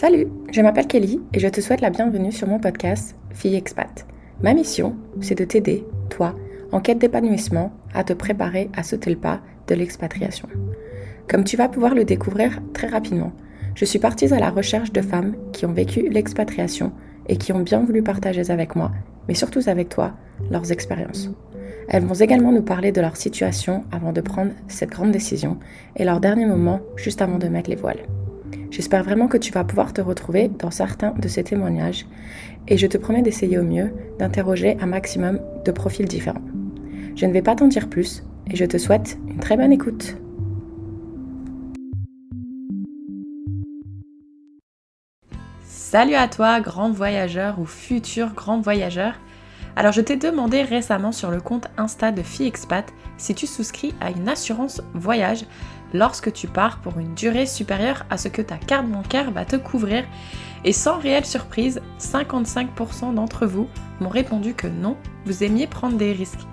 Salut, je m'appelle Kelly et je te souhaite la bienvenue sur mon podcast Fille Expat. Ma mission, c'est de t'aider, toi, en quête d'épanouissement, à te préparer à sauter le pas de l'expatriation. Comme tu vas pouvoir le découvrir très rapidement, je suis partie à la recherche de femmes qui ont vécu l'expatriation et qui ont bien voulu partager avec moi, mais surtout avec toi, leurs expériences. Elles vont également nous parler de leur situation avant de prendre cette grande décision et leurs derniers moments juste avant de mettre les voiles. J'espère vraiment que tu vas pouvoir te retrouver dans certains de ces témoignages et je te promets d'essayer au mieux d'interroger un maximum de profils différents. Je ne vais pas t'en dire plus et je te souhaite une très bonne écoute. Salut à toi, grand voyageur ou futur grand voyageur. Alors je t'ai demandé récemment sur le compte Insta de Fille Expat si tu souscris à une assurance voyage lorsque tu pars pour une durée supérieure à ce que ta carte bancaire va te couvrir. Et sans réelle surprise, 55% d'entre vous m'ont répondu que non, vous aimiez prendre des risques.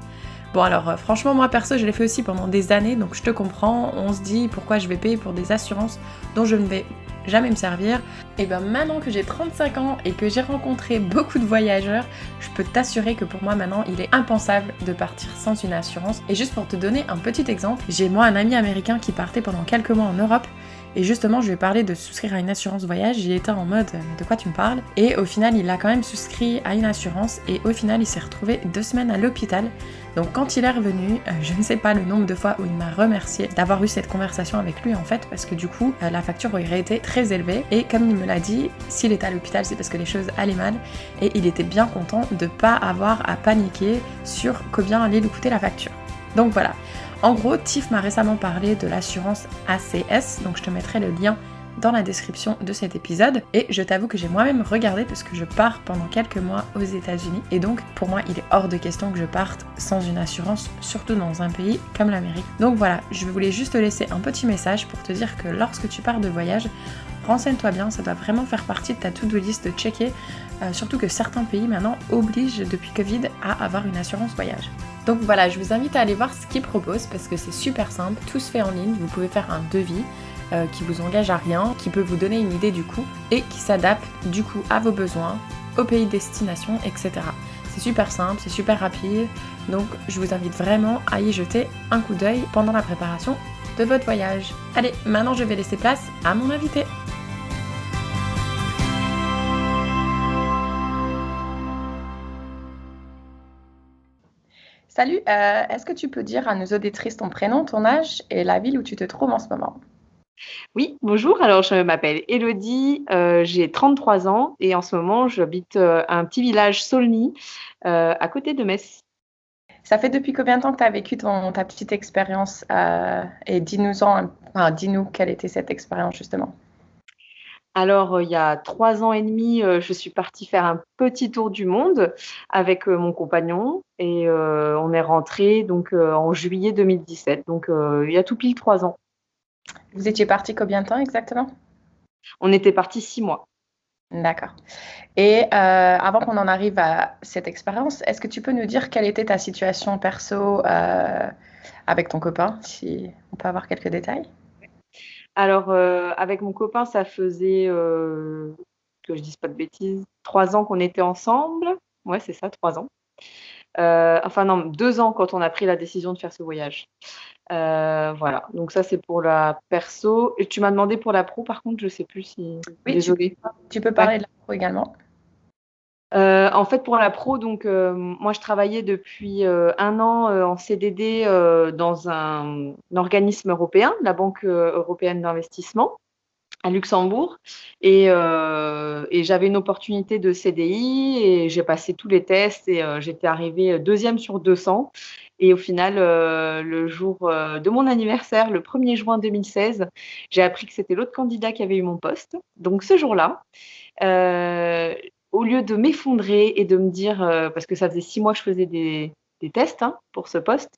Bon alors franchement moi perso je l'ai fait aussi pendant des années donc je te comprends, on se dit pourquoi je vais payer pour des assurances dont je ne vais jamais me servir. Et bien maintenant que j'ai 35 ans et que j'ai rencontré beaucoup de voyageurs, je peux t'assurer que pour moi maintenant il est impensable de partir sans une assurance. Et juste pour te donner un petit exemple, j'ai moi un ami américain qui partait pendant quelques mois en Europe. Et justement, je lui ai parlé de souscrire à une assurance voyage, il était en mode « de quoi tu me parles ?» Et au final, il a quand même souscrit à une assurance et au final, il s'est retrouvé 2 semaines à l'hôpital. Donc quand il est revenu, je ne sais pas le nombre de fois où il m'a remercié d'avoir eu cette conversation avec lui en fait, parce que du coup, la facture aurait été très élevée. Et comme il me l'a dit, s'il était à l'hôpital, c'est parce que les choses allaient mal et il était bien content de ne pas avoir à paniquer sur combien allait lui coûter la facture. Donc voilà. En gros, Tiff m'a récemment parlé de l'assurance ACS, donc je te mettrai le lien dans la description de cet épisode. Et je t'avoue que j'ai moi-même regardé parce que je pars pendant quelques mois aux États-Unis. Et donc, pour moi, il est hors de question que je parte sans une assurance, surtout dans un pays comme l'Amérique. Donc voilà, je voulais juste te laisser un petit message pour te dire que lorsque tu pars de voyage, renseigne-toi bien, ça doit vraiment faire partie de ta to-do list de checker. Surtout que certains pays maintenant obligent depuis Covid à avoir une assurance voyage. Donc voilà, je vous invite à aller voir ce qu'ils proposent parce que c'est super simple, tout se fait en ligne, vous pouvez faire un devis qui vous engage à rien, qui peut vous donner une idée du coût et qui s'adapte du coup à vos besoins, au pays de destination, etc. C'est super simple, c'est super rapide, donc je vous invite vraiment à y jeter un coup d'œil pendant la préparation de votre voyage. Allez, maintenant je vais laisser place à mon invité. Salut, est-ce que tu peux dire à nos auditrices ton prénom, ton âge et la ville où tu te trouves en ce moment? Oui, bonjour. Alors, je m'appelle Élodie, j'ai 33 ans et en ce moment, j'habite un petit village Saulny, à côté de Metz. Ça fait depuis combien de temps que tu as vécu ta petite expérience et dis-nous quelle était cette expérience justement. Alors, il y a 3 ans et demi, je suis partie faire un petit tour du monde avec mon compagnon et on est rentré donc en juillet 2017, donc il y a tout pile 3 ans. Vous étiez parti combien de temps exactement? On était partis 6 mois. D'accord. Et avant qu'on en arrive à cette expérience, est-ce que tu peux nous dire quelle était ta situation perso avec ton copain, si on peut avoir quelques détails? Alors, avec mon copain, ça faisait, que je dise pas de bêtises, 3 ans qu'on était ensemble. Ouais, c'est ça, 3 ans. Enfin non, 2 ans quand on a pris la décision de faire ce voyage. Voilà, donc ça, c'est pour la perso et tu m'as demandé pour la pro, par contre, je sais plus si Oui, désolée. tu peux Ouais. parler de la pro également. En fait, pour la pro, donc moi, je travaillais depuis, 1 an, en CDD, dans un organisme européen, la Banque, européenne d'investissement à Luxembourg et j'avais une opportunité de CDI et j'ai passé tous les tests et j'étais arrivée 2e sur 200 et au final, le jour, de mon anniversaire, le 1er juin 2016, j'ai appris que c'était l'autre candidat qui avait eu mon poste. Donc ce jour-là, heu, au lieu de m'effondrer et de me dire, parce que ça faisait 6 mois que je faisais des tests, hein, pour ce poste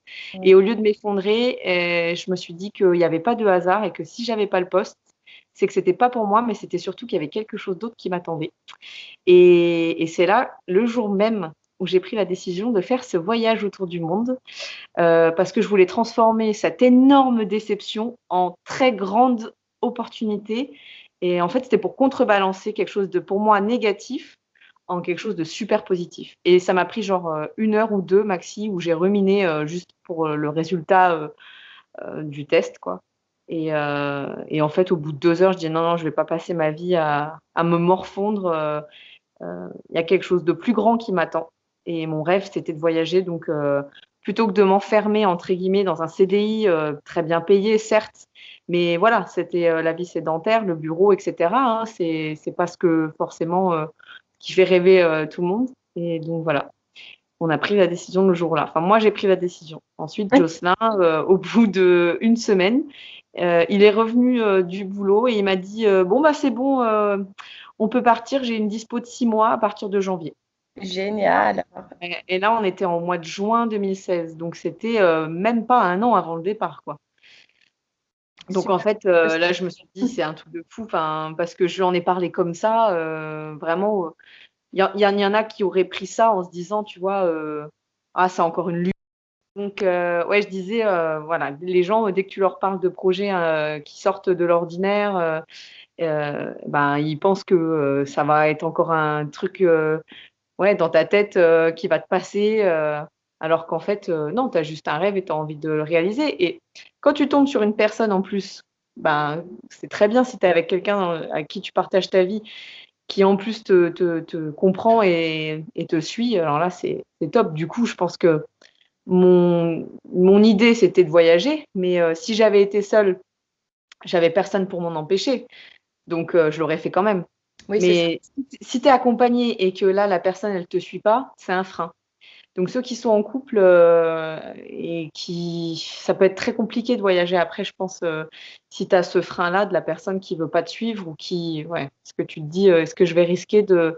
et au lieu de m'effondrer, je me suis dit qu'il y avait pas de hasard et que si j'avais pas le poste, c'est que c'était pas pour moi, mais c'était surtout qu'il y avait quelque chose d'autre qui m'attendait et c'est là, le jour même où j'ai pris la décision de faire ce voyage autour du monde, parce que je voulais transformer cette énorme déception en très grande opportunité Et en fait, c'était pour contrebalancer quelque chose de, pour moi, négatif en quelque chose de super positif. Et ça m'a pris genre 1 heure ou deux maxi où j'ai ruminé juste pour le résultat du test, quoi. Et en fait, au bout de 2 heures, je dis non, non, je vais pas passer ma vie à me morfondre. Il y a quelque chose de plus grand qui m'attend. Et mon rêve, c'était de voyager. Donc, plutôt que de m'enfermer, entre guillemets, dans un CDI très bien payé, certes, mais voilà, c'était la vie sédentaire, le bureau, etc., hein, c'est pas ce que forcément qui fait rêver tout le monde. Et donc, voilà, on a pris la décision le jour-là. Enfin, moi, j'ai pris la décision. Ensuite, Jocelyn, au bout d'une semaine, il est revenu du boulot et il m'a dit bon, bah, c'est bon, on peut partir. J'ai une dispo de 6 mois à partir de janvier. Génial. Et là, on était en mois de juin 2016. Donc, c'était même pas un an avant le départ, quoi. Donc, en Super. fait, là, je me suis dit, c'est un truc de fou, parce que je lui en ai parlé comme ça, vraiment. Il y en a qui auraient pris ça en se disant, tu vois, ah, c'est encore une lutte. Donc, ouais, je disais, voilà, les gens, dès que tu leur parles de projets qui sortent de l'ordinaire, ben, ils pensent que ça va être encore un truc ouais, dans ta tête qui va te passer, alors qu'en fait, non, tu as juste un rêve et tu as envie de le réaliser. Et quand tu tombes sur une personne en plus, ben, c'est très bien si tu es avec quelqu'un à qui tu partages ta vie qui en plus te comprend et te suit, alors là, c'est top. Du coup, je pense que mon idée, c'était de voyager, mais si j'avais été seule, j'avais personne pour m'en empêcher. Donc, je l'aurais fait quand même. Oui, c'est ça. Mais si tu es accompagné et que là, la personne, elle te suit pas, c'est un frein. Donc, ceux qui sont en couple et ça peut être très compliqué de voyager après, je pense, si tu as ce frein-là de la personne qui veut pas te suivre ou ouais, est-ce que tu te dis, est-ce que je vais risquer de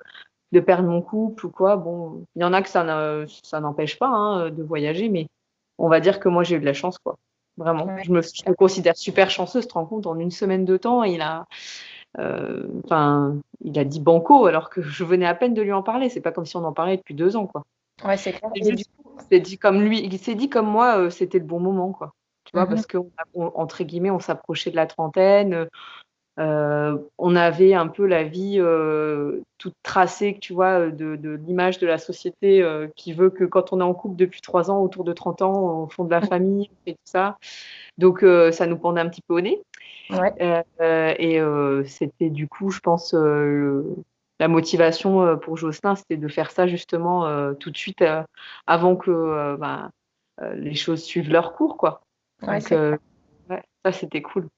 perdre mon couple ou quoi? Bon, il y en a que ça n'empêche pas hein, de voyager, mais on va dire que moi, j'ai eu de la chance, quoi. Vraiment. Ouais, Je me considère super chanceuse, tu te rends compte, en une semaine de temps, il a dit banco alors que je venais à peine de lui en parler. C'est pas comme si on en parlait depuis 2 ans, quoi. ouais, c'est clair. C'est Et du juste, coup, il s'est dit comme lui, il s'est dit comme moi, c'était le bon moment, quoi. Tu vois, mhm. parce que entre guillemets, on s'approchait de la trentaine. On avait un peu la vie toute tracée, tu vois, de l'image de la société qui veut que quand on est en couple depuis 3 ans, autour de 30 ans, on fonde la famille et tout ça. Donc, ça nous pendait un petit peu au nez. Ouais, Et c'était du coup, je pense, la motivation pour Jocelyn, c'était de faire ça justement tout de suite avant que les choses suivent leur cours, quoi. ouais, Donc, c'est ouais, ça, c'était cool.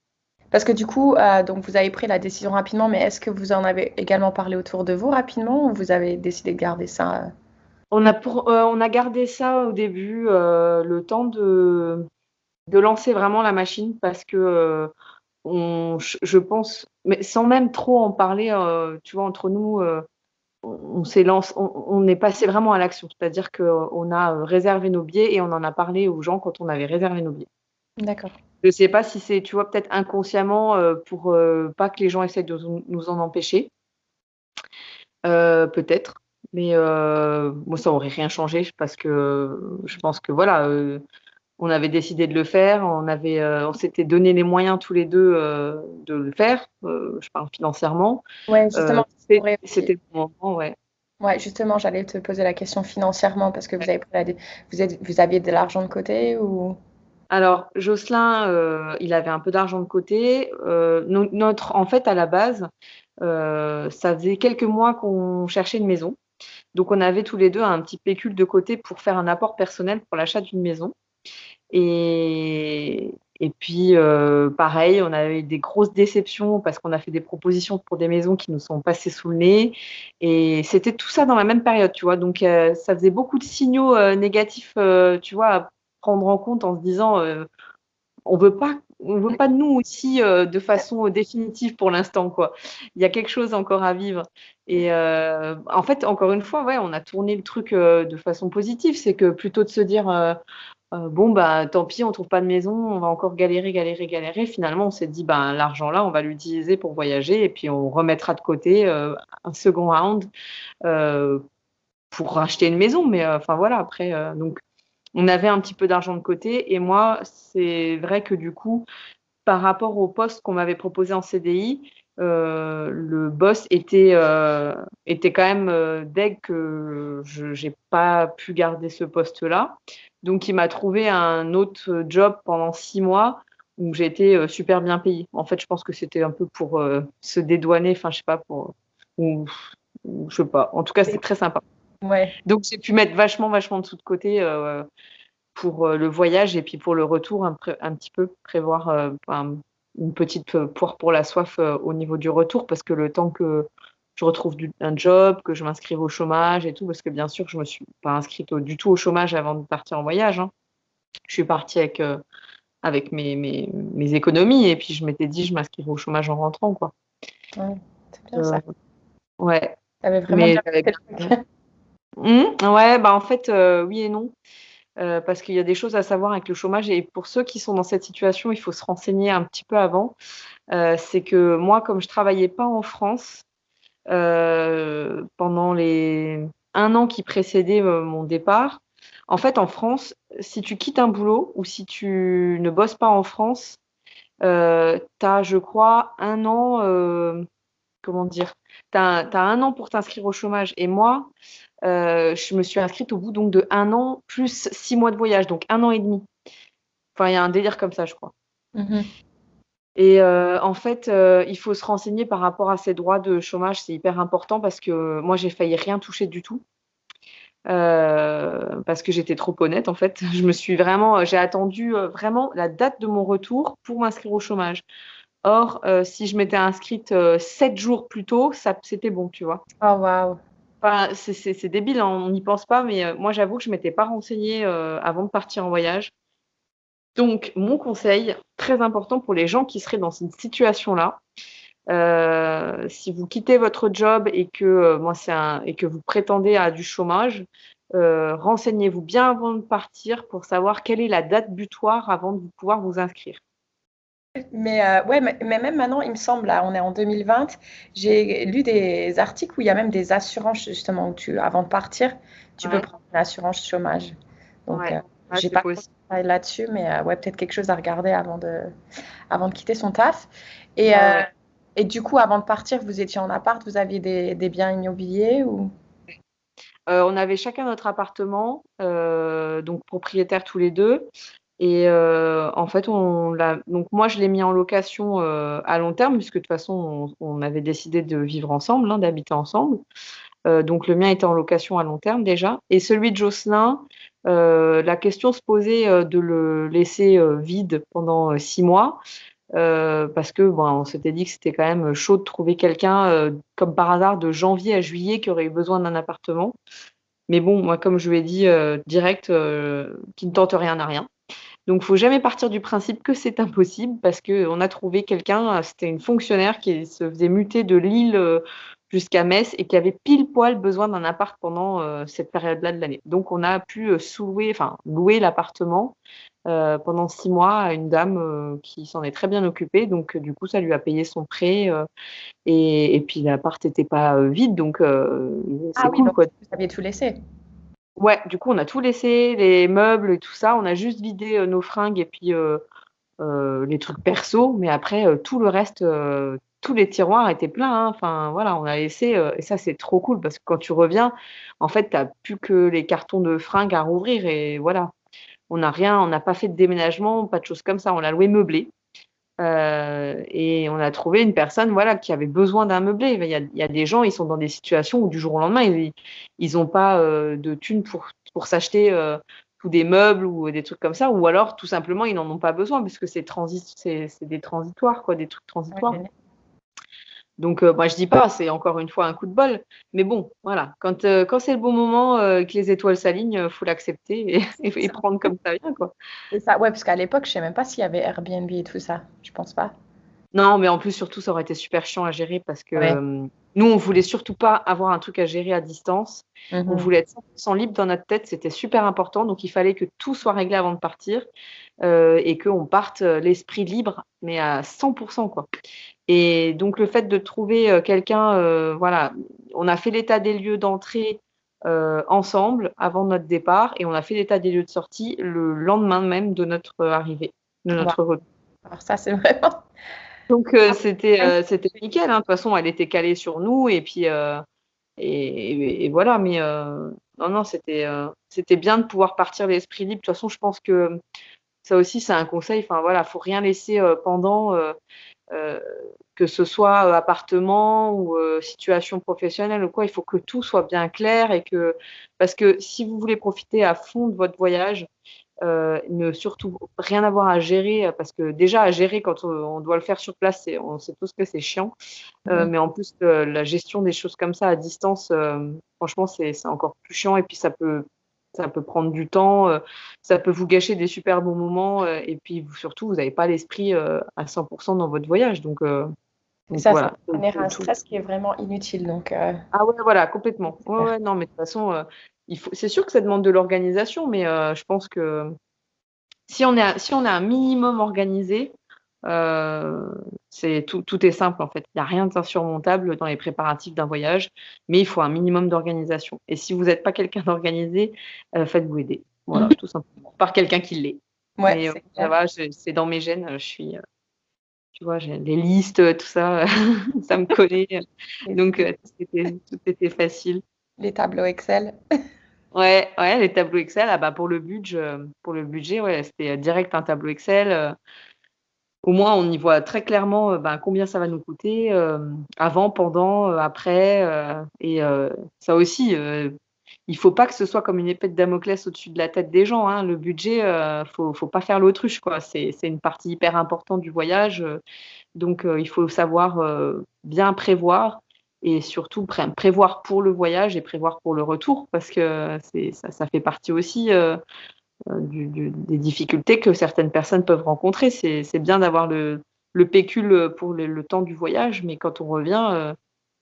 parce que du coup, donc vous avez pris la décision rapidement, mais est-ce que vous en avez également parlé autour de vous rapidement ou vous avez décidé de garder ça? On a gardé ça au début, le temps de lancer vraiment la machine parce que je pense, mais sans même trop en parler, tu vois, entre nous, on est passé vraiment à l'action. C'est-à-dire qu'on a réservé nos billets et on en a parlé aux gens quand on avait réservé nos billets. D'accord. Je ne sais pas si c'est, tu vois, peut-être inconsciemment pour pas que les gens essaient de nous en empêcher. Peut-être. Mais moi, ça aurait rien changé parce que je pense que voilà, on avait décidé de le faire, on s'était donné les moyens tous les deux de le faire. Je parle financièrement. Ouais, justement, ça pourrait aussi. C'était le bon moment, ouais. Ouais, justement, j'allais te poser la question financièrement parce que vous avez pris vous aviez de l'argent de côté ou? Alors, Jocelyn, il avait un peu d'argent de côté. En fait, à la base, ça faisait quelques mois qu'on cherchait une maison. Donc, on avait tous les deux un petit pécule de côté pour faire un apport personnel pour l'achat d'une maison. Et puis, pareil, on a eu des grosses déceptions parce qu'on a fait des propositions pour des maisons qui nous sont passées sous le nez. Et c'était tout ça dans la même période, tu vois. Donc, ça faisait beaucoup de signaux négatifs, tu vois, à prendre en compte en se disant on veut pas de nous aussi de façon définitive pour l'instant, quoi. Il y a quelque chose encore à vivre. Et en fait, encore une fois, ouais, on a tourné le truc de façon positive. C'est que plutôt de se dire bon, bah, tant pis, on trouve pas de maison, on va encore galérer, galérer, galérer. Finalement, on s'est dit, ben, l'argent là, on va l'utiliser pour voyager et puis on remettra de côté un second round euh, pour racheter une maison. Mais enfin voilà, après, donc on avait un petit peu d'argent de côté et moi, c'est vrai que du coup, par rapport au poste qu'on m'avait proposé en CDI, le boss était quand même deg que j'ai pas pu garder ce poste-là. Donc, il m'a trouvé un autre job pendant 6 mois où j'ai été super bien payée. En fait, je pense que c'était un peu pour se dédouaner, enfin, je sais pas, ou je sais pas. En tout cas, c'était très sympa. Ouais. Donc, j'ai pu mettre vachement, vachement de sous de côté pour le voyage et puis pour le retour, un petit peu prévoir une petite poire pour la soif au niveau du retour parce que le temps que je retrouve un job, que je m'inscrive au chômage et tout, parce que bien sûr, je me suis pas inscrite du tout au chômage avant de partir en voyage, hein. Je suis partie avec mes économies et puis je m'étais dit, je m'inscrirai au chômage en rentrant, quoi. Ouais, c'est bien Euh, ça. ouais, T'avais vraiment mais bien j'avais fait bien. le truc. Ouais, bah en fait, oui et non. Parce qu'il y a des choses à savoir avec le chômage et pour ceux qui sont dans cette situation, il faut se renseigner un petit peu avant. C'est que moi, comme je travaillais pas en France pendant les 1 an qui précédait mon départ, en fait, en France, si tu quittes un boulot ou si tu ne bosses pas en France, tu as, je crois, 1 an, comment dire, t'as 1 an pour t'inscrire au chômage. Et moi, je me suis inscrite au bout donc de 1 an plus 6 mois de voyage, donc 1 an et demi. Enfin, il y a un délire comme ça, je crois. Mhm. Et en fait, il faut se renseigner par rapport à ces droits de chômage, c'est hyper important parce que moi, j'ai failli rien toucher du tout, parce que j'étais trop honnête, en fait. J'ai attendu vraiment la date de mon retour pour m'inscrire au chômage. Or, si je m'étais inscrite 7 jours plus tôt, c'était bon, tu vois. Oh, waouh. Enfin, c'est débile, hein, on n'y pense pas, mais moi, j'avoue que je m'étais pas renseignée avant de partir en voyage. Donc, mon conseil, très important pour les gens qui seraient dans cette situation-là, si vous quittez votre job et que et que vous prétendez à du chômage, renseignez-vous bien avant de partir pour savoir quelle est la date butoir avant de pouvoir vous inscrire. Mais ouais, mais même maintenant, il me semble, là, on est en 2020, j'ai lu des articles où il y a même des assurances, justement, où avant de partir, tu peux Ouais, prendre une assurance chômage. Donc, ouais, ouais, j'ai c'est pas trop de possible. détails là-dessus, mais ouais, peut-être quelque chose à regarder avant de quitter son taf. Et, Ouais, ouais. et du coup, avant de partir, vous étiez en appart, vous aviez des biens immobiliers ou? On avait chacun notre appartement, donc propriétaires tous les deux. Et en fait, donc moi, je l'ai mis en location à long terme, puisque de toute façon, on avait décidé de vivre ensemble, hein, d'habiter ensemble. Donc le mien était en location à long terme déjà. Et celui de Jocelyn, la question se posait de le laisser vide pendant 6 mois. Parce que bon, on s'était dit que c'était quand même chaud de trouver quelqu'un, comme par hasard, de janvier à juillet, qui aurait eu besoin d'un appartement. Mais bon, moi, comme je lui ai dit direct, qui ne tente rien n'a rien. Donc, faut jamais partir du principe que c'est impossible parce qu'on a trouvé quelqu'un, c'était une fonctionnaire qui se faisait muter de Lille jusqu'à Metz et qui avait pile poil besoin d'un appart pendant cette période-là de l'année. Donc, on a pu louer l'appartement pendant 6 mois à une dame qui s'en est très bien occupée. Donc, du coup, ça lui a payé son prêt et puis l'appart n'était pas vide, donc Ah c'est oui, cool, donc quoi. vous aviez tout laissé. Ouais, du coup, on a tout laissé, les meubles et tout ça. On a juste vidé nos fringues et puis les trucs perso, mais après tout le reste, tous les tiroirs étaient pleins, hein. Enfin voilà, on a laissé et ça c'est trop cool parce que quand tu reviens, en fait, tu as plus que les cartons de fringues à rouvrir et voilà. On n'a pas fait de déménagement, pas de choses comme ça. On l'a loué meublé. Et on a trouvé une personne, voilà, qui avait besoin d'un meublé. Il y a des gens, ils sont dans des situations où du jour au lendemain, ils ont pas de thunes pour s'acheter tous des meubles ou des trucs comme ça, ou alors tout simplement ils n'en ont pas besoin parce que c'est des transitoires, quoi, des trucs Ouais, transitoires. génial. Donc moi je dis pas, c'est encore une fois un coup de bol, mais bon, voilà, quand c'est le bon moment, que les étoiles s'alignent, faut l'accepter et prendre comme ça vient, quoi. C'est ça, ouais, parce qu'à l'époque, je sais même pas s'il y avait Airbnb et tout ça. Je pense pas. Non, mais en plus, surtout, ça aurait été super chiant à gérer parce que Ouais. nous, on voulait surtout pas avoir un truc à gérer à distance. On Mhm. voulait être 100% libre dans notre tête, c'était super important. Donc, il fallait que tout soit réglé avant de partir et qu'on parte l'esprit libre, mais à 100%, quoi. Et donc, le fait de trouver quelqu'un, voilà, on a fait l'état des lieux d'entrée ensemble avant notre départ et on a fait l'état des lieux de sortie le lendemain même de notre arrivée, de Wow. notre retour. Alors ça, c'est vraiment. Donc c'était nickel, hein. De toute façon, elle était calée sur nous et puis et voilà. Mais non, non, c'était bien de pouvoir partir l'esprit libre. De toute façon, je pense que ça aussi, c'est un conseil. Enfin voilà, faut rien laisser pendant, heu, que ce soit appartement ou situation professionnelle ou quoi. Il faut que tout soit bien clair et que parce que si vous voulez profiter à fond de votre voyage, ne surtout rien avoir à gérer, parce que déjà à gérer quand on doit le faire sur place, on sait tous que c'est chiant. Mmh. Mais en plus, la gestion des choses comme ça à distance, franchement c'est encore plus chiant et puis ça peut prendre du temps, ça peut vous gâcher des super bons moments, et puis surtout vous n'avez pas l'esprit, à 100 dans votre voyage C'est donc ça, ça voilà, peut générer un stress qui est vraiment inutile, donc ah ouais, voilà, complètement. c'est Ouais, clair. ouais, non, mais de toute façon, c'est sûr que ça demande de l'organisation, mais je pense que si on est un minimum organisé, c'est tout est simple, en fait. Il y a rien d'insurmontable dans les préparatifs d'un voyage, mais il faut un minimum d'organisation et si vous êtes pas quelqu'un d'organisé, faites-vous aider. Voilà, tout simplement, par quelqu'un qui l'est. Ouais, Mais c'est ça clair. va, c'est dans mes gènes, je suis, tu vois, j'ai les listes, tout ça, ça me connaît, Les donc tout était facile. les tableaux Excel. Ouais, ouais, les tableaux Excel, ah bah, pour le budget, ouais, c'était, direct un tableau Excel, au moins on y voit très clairement, ben, combien ça va nous coûter, avant, pendant, après, et ça aussi, il faut pas que ce soit comme une épée de Damoclès au-dessus de la tête des gens, hein. Le budget, faut pas faire l'autruche, quoi. C'est une partie hyper importante du voyage, donc il faut savoir, bien prévoir et surtout prévoir pour le voyage et prévoir pour le retour parce que ça fait partie aussi, des difficultés que certaines personnes peuvent rencontrer. C'est bien d'avoir le pécule, pour le temps du voyage, mais quand on revient,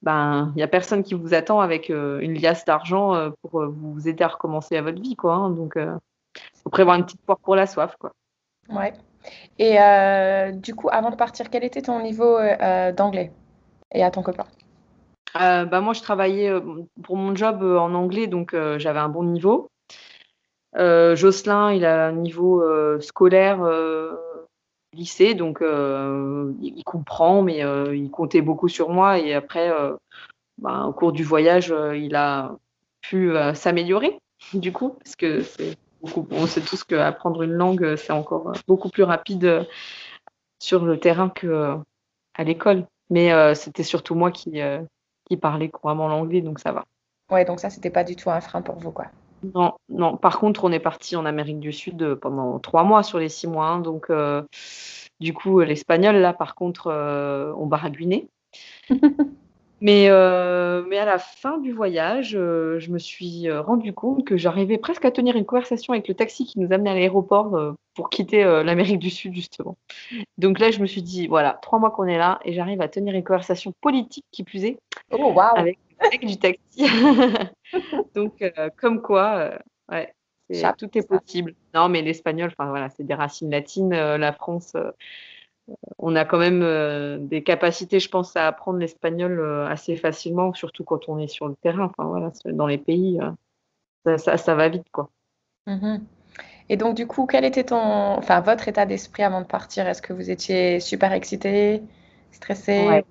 ben, il y a personne qui vous attend avec, une liasse d'argent, pour, vous aider à recommencer à votre vie, quoi, hein, donc faut prévoir une petite poire pour la soif, quoi. Ouais. Et du coup, avant de partir, quel était ton niveau, d'anglais? Et à ton copain? Bah, moi, je travaillais, pour mon job, en anglais, donc j'avais un bon niveau. Jocelyn, il a un niveau, scolaire, lycée, donc il comprend, mais il comptait beaucoup sur moi et après, ben, au cours du voyage, il a pu, s'améliorer, du coup, parce que on sait tous qu'apprendre une langue, c'est encore, beaucoup plus rapide, sur le terrain qu'à l'école. Mais c'était surtout moi qui parlais couramment l'anglais, donc ça va. Ouais, donc ça, c'était pas du tout un frein pour vous, quoi? Non, non. Par contre, on est partis en Amérique du Sud, pendant 3 mois sur les 6 mois, hein, donc du coup, l'espagnol là, par contre, on baragouinait. Mais à la fin du voyage, je me suis, rendue compte que j'arrivais presque à tenir une conversation avec le taxi qui nous amenait à l'aéroport, pour quitter, l'Amérique du Sud justement. Donc là, je me suis dit: «Voilà, 3 mois qu'on est là et j'arrive à tenir une conversation politique qui plus est, Oh waouh! avec le mec du taxi». Donc comme quoi, ouais, Chapeau tout est ça. possible. Non, mais l'espagnol, enfin voilà, c'est des racines latines, la France, on a quand même, des capacités, je pense, à apprendre l'espagnol, assez facilement, surtout quand on est sur le terrain. Enfin voilà, c'est dans les pays, ça va vite, quoi. Mmh. Et donc du coup, quel était votre état d'esprit avant de partir? Est-ce que vous étiez super excité, stressé? Ouais.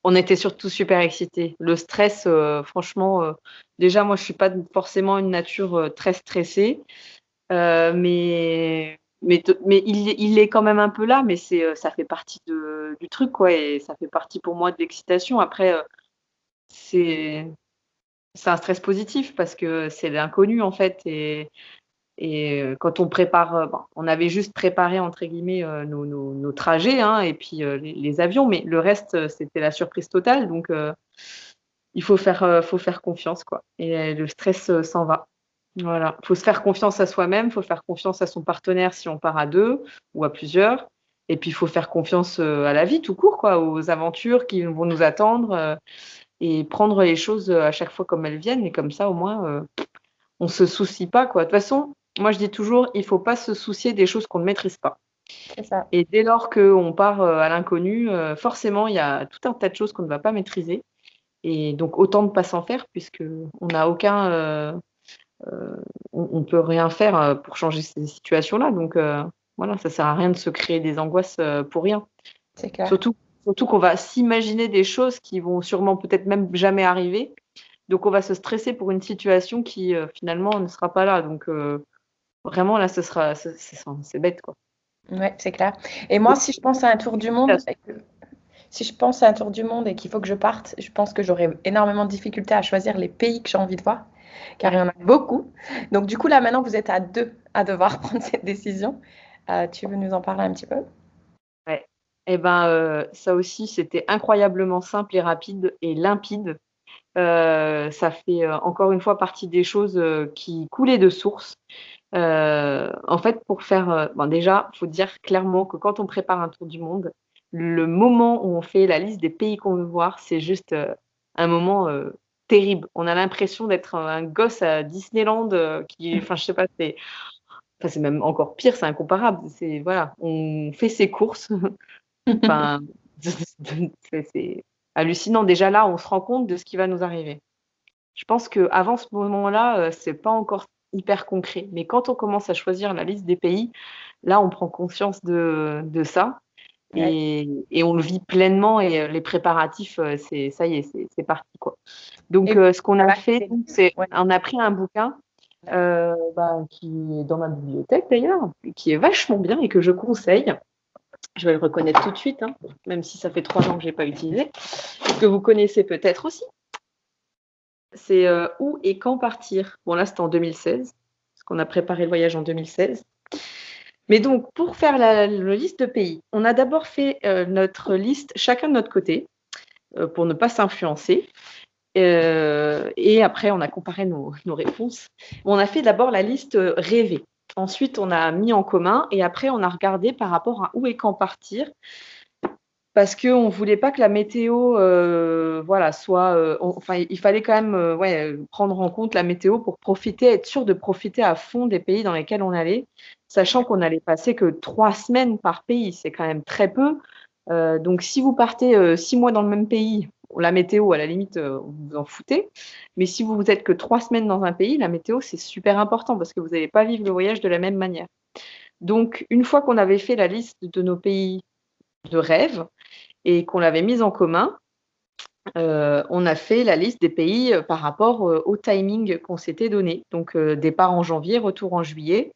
On était surtout super excités. Le stress, franchement, déjà moi je suis pas forcément une nature, très stressée, mais il est quand même un peu là, mais ça fait partie du truc, quoi, et ça fait partie pour moi de l'excitation. Après, c'est c'est un stress positif parce que c'est l'inconnu, en fait, et quand on prépare, bon, on avait juste «préparé» entre guillemets, nos trajets, hein, et puis, les avions, mais le reste, c'était la surprise totale, donc il faut faire confiance, quoi, et le stress, s'en va. Voilà. Faut se faire confiance à soi-même, faut faire confiance à son partenaire si on part à 2 ou à plusieurs, et puis il faut faire confiance, à la vie tout court, quoi, aux aventures qui vont nous attendre, et prendre les choses, à chaque fois comme elles viennent, et comme ça au moins, on se soucie pas, quoi. De toute façon, moi je dis toujours: «Il faut pas se soucier des choses qu'on ne maîtrise pas», C'est ça. et dès lors qu'on part, à l'inconnu, forcément il y a tout un tas de choses qu'on ne va pas maîtriser, et donc autant ne pas s'en faire puisqu'on n'a aucun, on peut rien faire, pour changer ces situations-là, donc voilà, ça sert à rien de se créer des angoisses pour rien. C'est clair. Surtout qu'on va s'imaginer des choses qui vont sûrement peut-être même jamais arriver. Donc on va se stresser pour une situation qui finalement ne sera pas là. Donc vraiment là, c'est bête quoi. Ouais, c'est clair. Et moi, si je pense à un tour du monde, si je pense à un tour du monde et qu'il faut que je parte, je pense que j'aurai énormément de difficultés à choisir les pays que j'ai envie de voir, car il y en a beaucoup. Donc du coup, là maintenant, vous êtes à deux à devoir prendre cette décision. Tu veux nous en parler un petit peu? Ouais. Et ben ça aussi, c'était incroyablement simple et rapide et limpide. Ça fait encore une fois partie des choses qui coulaient de source. En fait, pour faire, bon, déjà, faut dire clairement que quand on prépare un tour du monde, le moment où on fait la liste des pays qu'on veut voir, c'est juste un moment terrible. On a l'impression d'être un gosse à Disneyland enfin, je sais pas, c'est même encore pire, c'est incomparable. C'est voilà, on fait ses courses. Enfin, c'est hallucinant. Déjà là, on se rend compte de ce qui va nous arriver. Je pense qu'avant ce moment-là, c'est pas encore hyper concret. Mais quand on commence à choisir la liste des pays, là, on prend conscience de ça Ouais. et on le vit pleinement et les préparatifs, ça y est, c'est parti, quoi. Donc, Et ce qu'on a fait, c'est ouais, on a pris un bouquin qui est dans ma bibliothèque d'ailleurs, qui est vachement bien et que je conseille. Je vais le reconnaître tout de suite, hein, même si ça fait 3 ans que je n'ai pas utilisé, que vous connaissez peut-être aussi. C'est où et quand partir. Bon, là, c'était en 2016, parce qu'on a préparé le voyage en 2016. Mais donc, pour faire la liste de pays, on a d'abord fait notre liste chacun de notre côté, pour ne pas s'influencer. Et après, on a comparé nos réponses. On a fait d'abord la liste rêvée. Ensuite, on a mis en commun et après, on a regardé par rapport à où et quand partir. Parce qu'on ne voulait pas que la météo voilà, soit. Enfin, il fallait quand même prendre en compte la météo pour profiter, être sûr de profiter à fond des pays dans lesquels on allait, sachant qu'on allait passer que 3 semaines par pays. C'est quand même très peu. Donc, si vous partez 6 mois dans le même pays, la météo, à la limite, vous vous en foutez. Mais si vous êtes que 3 semaines dans un pays, la météo, c'est super important parce que vous n'allez pas vivre le voyage de la même manière. Donc, une fois qu'on avait fait la liste de nos pays de rêve et qu'on l'avait mise en commun, on a fait la liste des pays par rapport au timing qu'on s'était donné. Donc, départ en janvier, retour en juillet.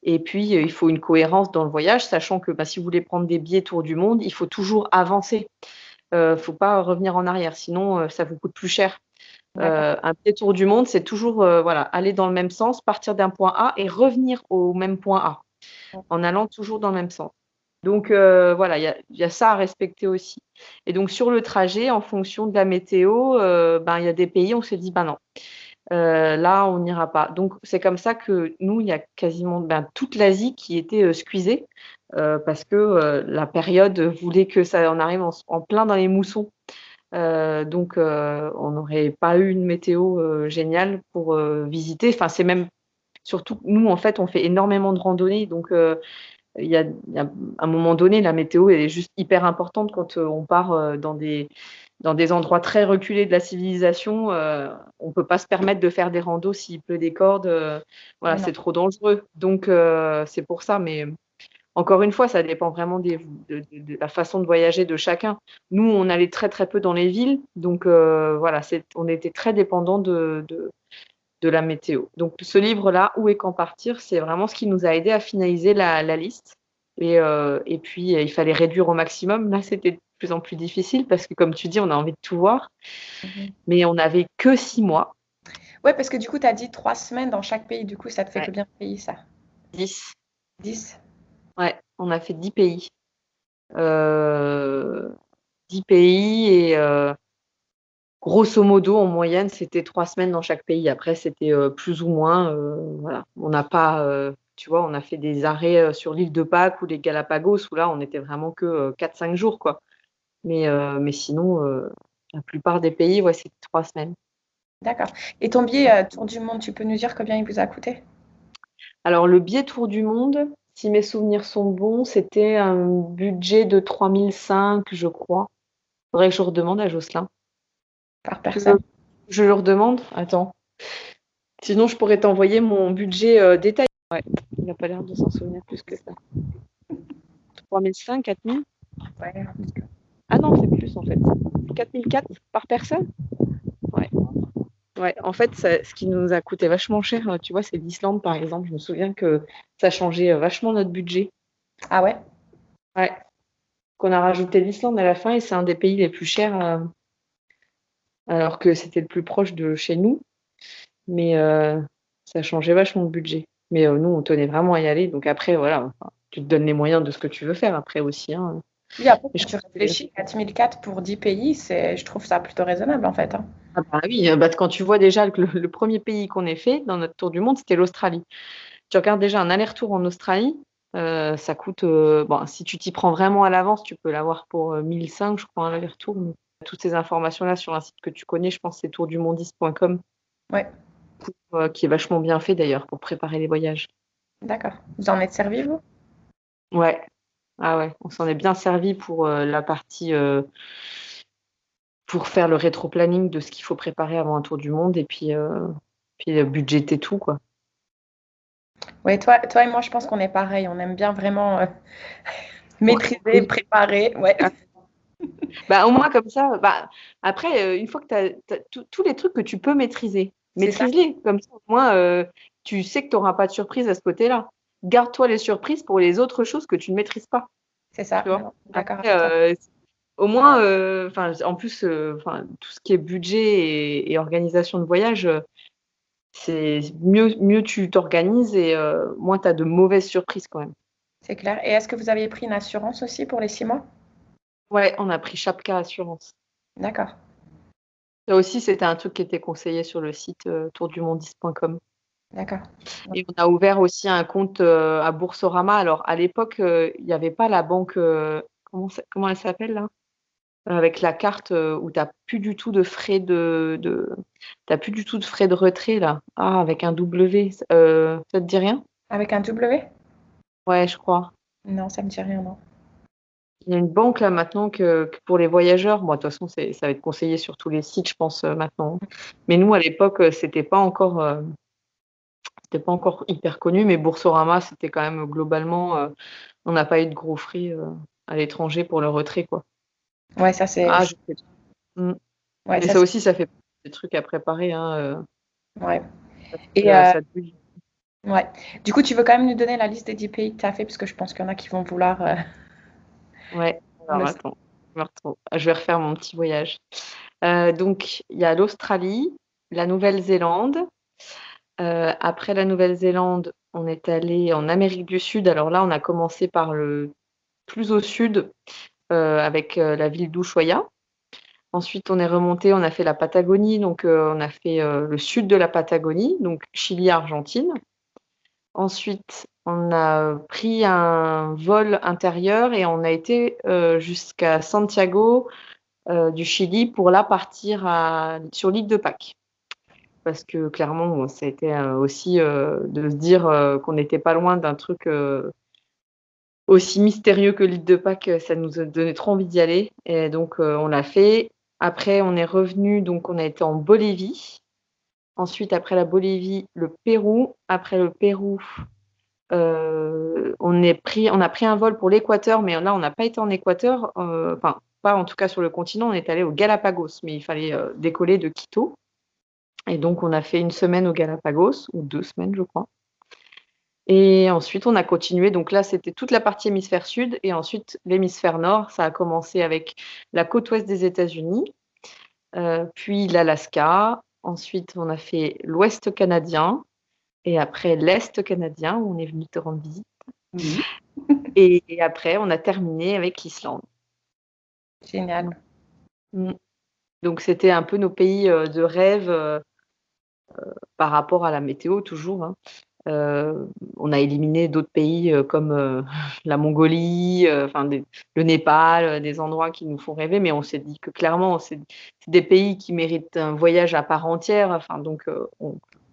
Et puis, il faut une cohérence dans le voyage, sachant que si vous voulez prendre des billets tour du monde, il faut toujours avancer. Il ne faut pas revenir en arrière, sinon ça vous coûte plus cher. Un billet tour du monde, c'est toujours voilà, aller dans le même sens, partir d'un point A et revenir au même point A, en allant toujours dans le même sens. Donc voilà, il y a ça à respecter aussi. Et donc sur le trajet, en fonction de la météo, il y a des pays, on s'est dit, non, là, on n'ira pas. Donc c'est comme ça que nous, il y a quasiment toute l'Asie qui était squeezée parce que la période voulait que ça en arrive en plein dans les moussons. Donc on n'aurait pas eu une météo géniale pour visiter. Enfin, c'est même surtout nous, en fait, on fait énormément de randonnées. Donc il y a à un moment donné, la météo elle est juste hyper importante quand on part dans des endroits très reculés de la civilisation. On ne peut pas se permettre de faire des randos s'il pleut des cordes. Voilà, c'est trop dangereux. Donc, c'est pour ça. Mais encore une fois, ça dépend vraiment de la façon de voyager de chacun. Nous, on allait très, très peu dans les villes. Donc, voilà, on était très dépendants de la météo. Donc, ce livre-là, Où et quand partir, c'est vraiment ce qui nous a aidé à finaliser la liste. Et puis, il fallait réduire au maximum. Là, c'était de plus en plus difficile parce que, comme tu dis, on a envie de tout voir. Mais on n'avait que 6 mois. Ouais, parce que du coup, tu as dit 3 semaines dans chaque pays. Du coup, ça te fait combien de pays, ça? 10. 10? Ouais, on a fait 10 pays. 10 pays et grosso modo, en moyenne, c'était 3 semaines dans chaque pays. Après, c'était plus ou moins, voilà. On n'a pas, tu vois, on a fait des arrêts sur l'île de Pâques ou les Galapagos où là, on était vraiment que 4-5 jours, quoi. Mais sinon, la plupart des pays, ouais, c'était 3 semaines. D'accord. Et ton billet tour du monde, tu peux nous dire combien il vous a coûté? Alors, le billet tour du monde, si mes souvenirs sont bons, c'était un budget de 3 500, je crois. Faudrait que je redemande à Jocelyn. Par personne? Je le redemande? Attends. Sinon, je pourrais t'envoyer mon budget détaillé. Ouais, il n'a pas l'air de s'en souvenir plus que ça. 3005, 4000? Ouais. Ah non, c'est plus en fait. 4004 par personne? Ouais. Ouais, en fait, ce qui nous a coûté vachement cher, tu vois, c'est l'Islande par exemple. Je me souviens que ça changeait vachement notre budget. Ah ouais? Ouais. Qu'on a rajouté l'Islande à la fin et c'est un des pays les plus chers, alors que c'était le plus proche de chez nous. Mais ça changeait vachement le budget. Mais nous, on tenait vraiment à y aller. Donc après, voilà, enfin, tu te donnes les moyens de ce que tu veux faire après aussi. Hein. Oui, après, Et quand je tu crois que- réfléchis, 4004 pour 10 pays, je trouve ça plutôt raisonnable en fait, hein. Ah bah oui, bah, quand tu vois déjà que le premier pays qu'on ait fait dans notre tour du monde, c'était l'Australie. Tu regardes déjà un aller-retour en Australie, ça coûte, bon, si tu t'y prends vraiment à l'avance, tu peux l'avoir pour 1005, je crois, un aller-retour. Mais toutes ces informations-là sur un site que tu connais, je pense, c'est tourdumondiste.com, Ouais, qui est vachement bien fait d'ailleurs pour préparer les voyages. d'accord. Vous en êtes servi, vous? Ouais, ah ouais, on s'en est bien servi pour la partie, pour faire le rétro-planning de ce qu'il faut préparer avant un tour du monde et puis budgéter tout, quoi. Oui, toi et moi, je pense qu'on est pareil. On aime bien vraiment maîtriser, Oui. préparer. Ouais, Ah, bah, au moins comme ça, bah, après, une fois que tu as tous les trucs que tu peux maîtriser, c'est ça, maîtrise-les. Comme ça, au moins, tu sais que tu auras pas de surprise à ce côté-là. Garde-toi les surprises pour les autres choses que tu ne maîtrises pas, c'est ça. tu vois? Non, d'accord avec toi. Après, au moins, enfin, en plus, enfin, tout ce qui est budget et organisation de voyage, c'est mieux tu t'organises et moins tu as de mauvaises surprises quand même. C'est clair. Et est-ce que vous aviez pris une assurance aussi pour les 6 mois? Ouais, on a pris Chapka Assurance. D'accord, Ça aussi, c'était un truc qui était conseillé sur le site, tourdumondiste.com. d'accord. Et on a ouvert aussi un compte, à Boursorama. Alors à l'époque, il y avait pas la banque, comment elle s'appelle là? Avec la carte, où tu as plus du tout de frais tu plus du tout de frais de retrait là. Ah, avec un W, ça te dit rien? Avec un W? Ouais, je crois. Non, ça me dit rien, non. Il y a une banque là maintenant que pour les voyageurs, bon de toute façon ça va être conseillé sur tous les sites je pense, maintenant. Mais nous à l'époque, c'était pas encore hyper connu, mais Boursorama, c'était quand même globalement, on n'a pas eu de gros frais, à l'étranger pour le retrait, quoi. Ouais, ça c'est. Ah, je sais. Mmh. Ouais, Mais ça ça c'est. aussi, ça fait des trucs à préparer, hein, Ouais. parce Et que ça te bouge. ouais. Du coup, tu veux quand même nous donner la liste des 10 pays que tu as fait, parce que je pense qu'il y en a qui vont vouloir Ouais, alors le attends, je me retrouve. Je vais refaire mon petit voyage. Donc il y a l'Australie, la Nouvelle-Zélande. Après la Nouvelle-Zélande, on est allé en Amérique du Sud. Alors là, on a commencé par le plus au sud, avec, la ville d'Ushuaia. Ensuite, on est remonté, on a fait la Patagonie, donc on a fait, le sud de la Patagonie, donc Chili, Argentine. Ensuite, on a pris un vol intérieur et on a été, jusqu'à Santiago, du Chili pour là partir sur l'île de Pâques. Parce que clairement, bon, ça a été, aussi, de se dire, qu'on n'était pas loin d'un truc, aussi mystérieux que l'île de Pâques, ça nous a donné trop envie d'y aller et donc on l'a fait. Après on est revenu, donc on a été en Bolivie. Ensuite après la Bolivie, le Pérou. Après le Pérou, on a pris un vol pour l'Équateur, mais là on n'a pas été en Équateur, enfin pas en tout cas sur le continent, on est allé aux Galapagos, mais il fallait, décoller de Quito et donc on a fait 1 semaine aux Galapagos ou 2 semaines je crois. Et ensuite, on a continué. Donc là, c'était toute la partie hémisphère sud et ensuite l'hémisphère nord. Ça a commencé avec la côte ouest des États-Unis, puis l'Alaska. Ensuite, on a fait l'ouest canadien et après l'est canadien où on est venu te rendre visite. Oui. Et après, on a terminé avec l'Islande. Génial. Mmh. Donc c'était un peu nos pays, de rêve, par rapport à la météo toujours, hein. On a éliminé d'autres pays, comme, la Mongolie, enfin le Népal, des endroits qui nous font rêver, mais on s'est dit que clairement, c'est des pays qui méritent un voyage à part entière, enfin donc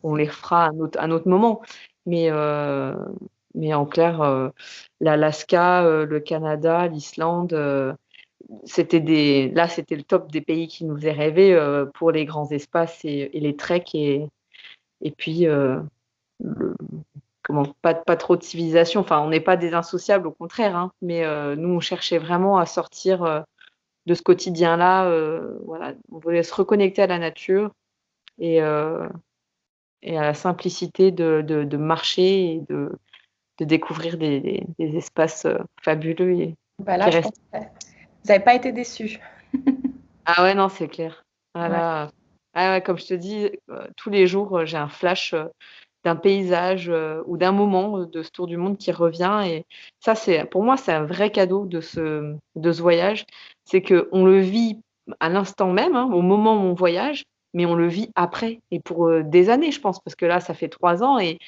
on les fera à un autre moment. Mais en clair, l'Alaska, le Canada, l'Islande, c'était le top des pays qui nous faisaient rêver, pour les grands espaces et les treks et puis, le pas trop de civilisation. Enfin, on n'est pas des insociables, au contraire, hein, mais nous, on cherchait vraiment à sortir de ce quotidien-là. Voilà, on voulait se reconnecter à la nature et, euh, et à la simplicité de marcher et de découvrir des espaces fabuleux et Bah là, qui je restent. pense que vous n'avez pas été déçus. Ah ouais, non, c'est clair. Ouais. Voilà. Ah ouais, comme je te dis, tous les jours, j'ai un flash d'un paysage ou d'un moment de ce tour du monde qui revient. Et ça, pour moi, c'est un vrai cadeau de ce voyage. C'est qu'on le vit à l'instant même, hein, au moment où on voyage, mais on le vit après et pour des années, je pense, parce que là, ça fait 3 ans et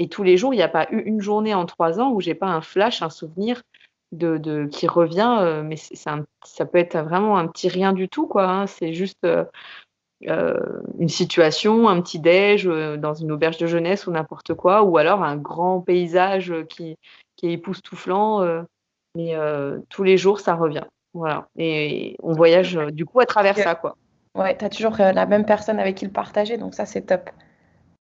tous les jours, il n'y a pas eu une journée en 3 ans où j'ai pas un flash, un souvenir qui revient. Mais ça peut être vraiment un petit rien du tout, quoi, hein. C'est juste une situation, un petit déj dans une auberge de jeunesse ou n'importe quoi, ou alors un grand paysage qui est époustouflant, mais tous les jours, ça revient. Voilà. Et on voyage du coup à travers ça, quoi. Ouais, tu as toujours la même personne avec qui le partager, donc ça, c'est top.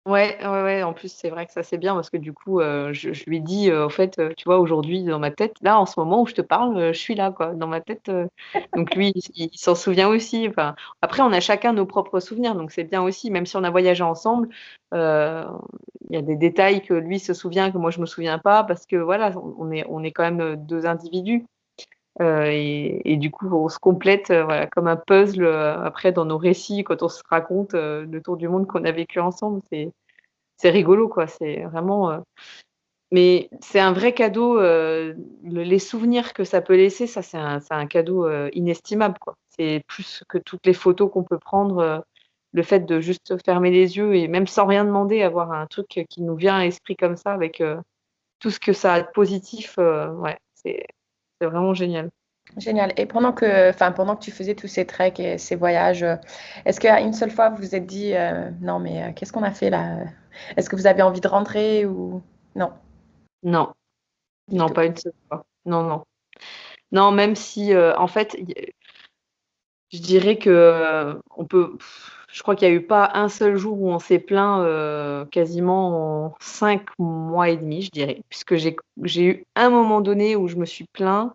Ouais, ouais, ouais. En plus, c'est vrai que ça, c'est bien parce que du coup, je lui dis, au fait, tu vois, aujourd'hui, dans ma tête, là, en ce moment où je te parle, je suis là, quoi, dans ma tête. Donc lui, il s'en souvient aussi. Enfin, après, on a chacun nos propres souvenirs, donc c'est bien aussi, même si on a voyagé ensemble, euh, il y a des détails que lui se souvient, que moi, je me souviens pas, parce que voilà, on est quand même deux individus. Et du coup, on se complète voilà, comme un puzzle après dans nos récits, quand on se raconte le tour du monde qu'on a vécu ensemble. C'est rigolo, quoi. C'est vraiment. Mais c'est un vrai cadeau. Les souvenirs que ça peut laisser, ça, c'est un cadeau inestimable, quoi. C'est plus que toutes les photos qu'on peut prendre. Le fait de juste fermer les yeux et même sans rien demander, avoir un truc qui nous vient à l'esprit comme ça, avec tout ce que ça a de positif, ouais, c'est vraiment génial. Génial. Et pendant que tu faisais tous ces treks et ces voyages, est-ce qu'à une seule fois, vous vous êtes dit, non, mais qu'est-ce qu'on a fait là? Est-ce que vous avez envie de rentrer ou non, Non, du non, tout? pas une seule fois. Non, non. Non, même si, en fait, je dirais que on peut. Je crois qu'il n'y a eu pas un seul jour où on s'est plaint quasiment en 5 mois et demi, je dirais, puisque j'ai eu un moment donné où je me suis plainte.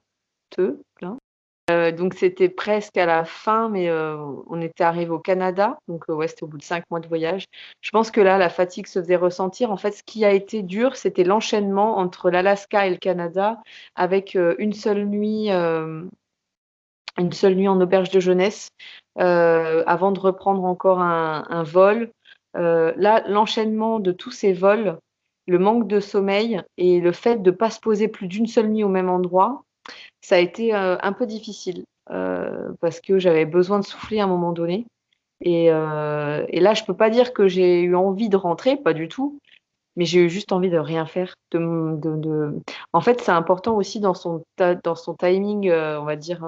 Donc c'était presque à la fin, mais on était arrivé au Canada, donc ouais, c'était au bout de 5 mois de voyage. Je pense que là, la fatigue se faisait ressentir. En fait, ce qui a été dur, c'était l'enchaînement entre l'Alaska et le Canada, avec une seule nuit en auberge de jeunesse, avant de reprendre encore un vol. Là, l'enchaînement de tous ces vols, le manque de sommeil et le fait de ne pas se poser plus d'une seule nuit au même endroit, ça a été un peu difficile, parce que j'avais besoin de souffler à un moment donné. Et là, je peux pas dire que j'ai eu envie de rentrer, pas du tout, mais j'ai eu juste envie de rien faire. En fait, c'est important aussi dans son timing, on va dire,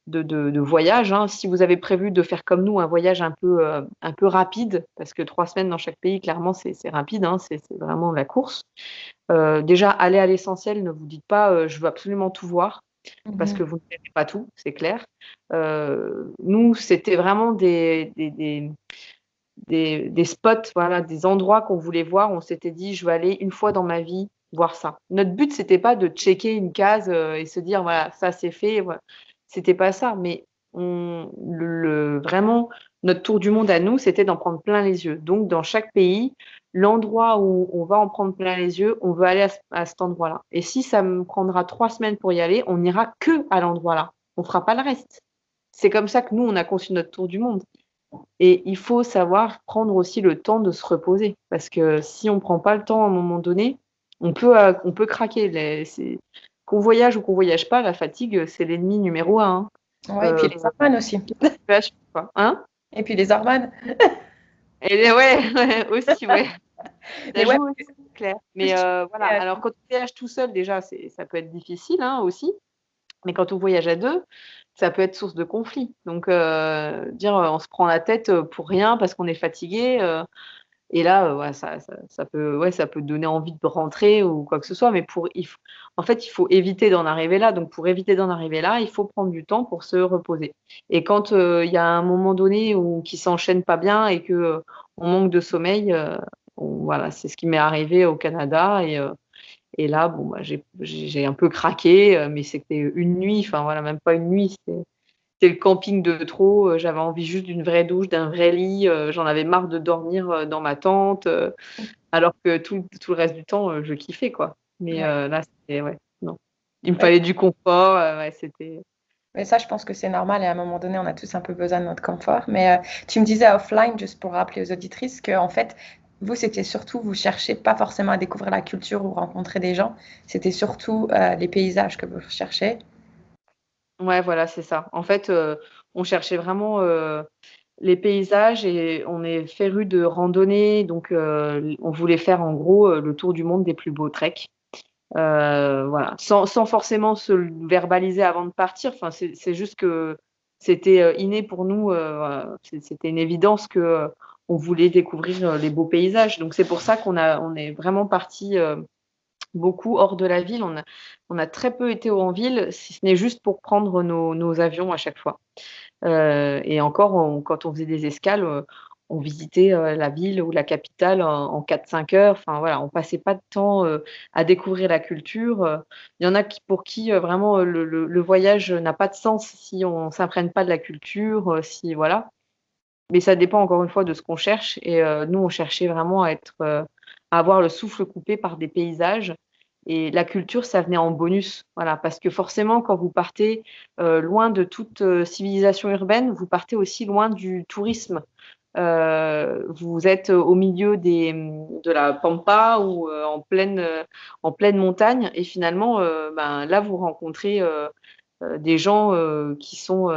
de voyage, hein. Si vous avez prévu de faire comme nous un voyage un peu rapide, parce que 3 semaines dans chaque pays, clairement, c'est rapide, hein, c'est vraiment la course. Déjà, allez à l'essentiel, ne vous dites pas je veux absolument tout voir, parce que Mhm. vous ne verrez pas tout, c'est clair. Nous, c'était vraiment des spots, voilà, des endroits qu'on voulait voir. On s'était dit, je vais aller une fois dans ma vie voir ça. Notre but, c'était pas de checker une case et se dire, voilà, ça c'est fait. Voilà. C'était pas ça, mais vraiment, notre tour du monde à nous, c'était d'en prendre plein les yeux. Donc, dans chaque pays, l'endroit où on va en prendre plein les yeux, on veut aller à cet endroit-là. Et si ça me prendra 3 semaines pour y aller, on n'ira que à l'endroit-là. On fera pas le reste. C'est comme ça que nous, on a conçu notre tour du monde. Et il faut savoir prendre aussi le temps de se reposer. Parce que si on ne prend pas le temps à un moment donné, on peut craquer. Qu'on voyage ou qu'on voyage pas, la fatigue, c'est l'ennemi numéro un, hein. Ouais, et puis les hormones aussi. Quoi. Hein. Et puis les hormones. Et ouais, ouais, aussi, ouais. Mais Ça ouais, joue aussi, c'est clair. plus Mais tu voilà. Alors, quand on voyage tout seul, déjà, ça peut être difficile, hein, aussi. Mais quand on voyage à deux, ça peut être source de conflit. Donc, dire on se prend la tête pour rien parce qu'on est fatigué. Et là, ouais, ça peut donner envie de rentrer ou quoi que ce soit. Mais en fait, il faut éviter d'en arriver là. Donc, pour éviter d'en arriver là, il faut prendre du temps pour se reposer. Et quand il y a un moment donné qui s'enchaîne pas bien et que on manque de sommeil, voilà, c'est ce qui m'est arrivé au Canada et là, bon, bah, j'ai un peu craqué, mais c'était une nuit, enfin voilà, même pas une nuit, c'était le camping de trop, j'avais envie juste d'une vraie douche, d'un vrai lit, j'en avais marre de dormir, dans ma tente, alors que tout le reste du temps, je kiffais quoi. Mais Ouais. là, c'était ouais, non. Il me Ouais. fallait du confort, ouais, c'était Mais ça, je pense que c'est normal et à un moment donné, on a tous un peu besoin de notre confort. Mais tu me disais offline, juste pour rappeler aux auditrices, que en fait, vous, c'était surtout, vous cherchez pas forcément à découvrir la culture ou rencontrer des gens, c'était surtout les paysages que vous cherchez. ouais, voilà, c'est ça. En fait, on cherchait vraiment, les paysages et on est férus de randonnée, donc on voulait faire en gros, le tour du monde des plus beaux treks. Voilà, sans forcément se le verbaliser avant de partir. Enfin, c'est juste que c'était, inné pour nous, voilà, c'était une évidence que, on voulait découvrir, les beaux paysages. Donc c'est pour ça on est vraiment partis, beaucoup hors de la ville. On a très peu été en ville, si ce n'est juste pour prendre nos avions à chaque fois. Et encore, quand on faisait des escales, on visitait, la ville ou la capitale en 4-5 heures. Enfin voilà, on passait pas de temps, à découvrir la culture. Il y en a pour qui, vraiment, le voyage n'a pas de sens si on s'imprègne pas de la culture, si voilà. Mais ça dépend encore une fois de ce qu'on cherche et nous, on cherchait vraiment à avoir le souffle coupé par des paysages et la culture, ça venait en bonus. Voilà, parce que forcément, quand vous partez, loin de toute, civilisation urbaine, vous partez aussi loin du tourisme. Vous êtes au milieu de la pampa ou, en pleine montagne et finalement, ben, là, vous rencontrez, des gens, qui sont,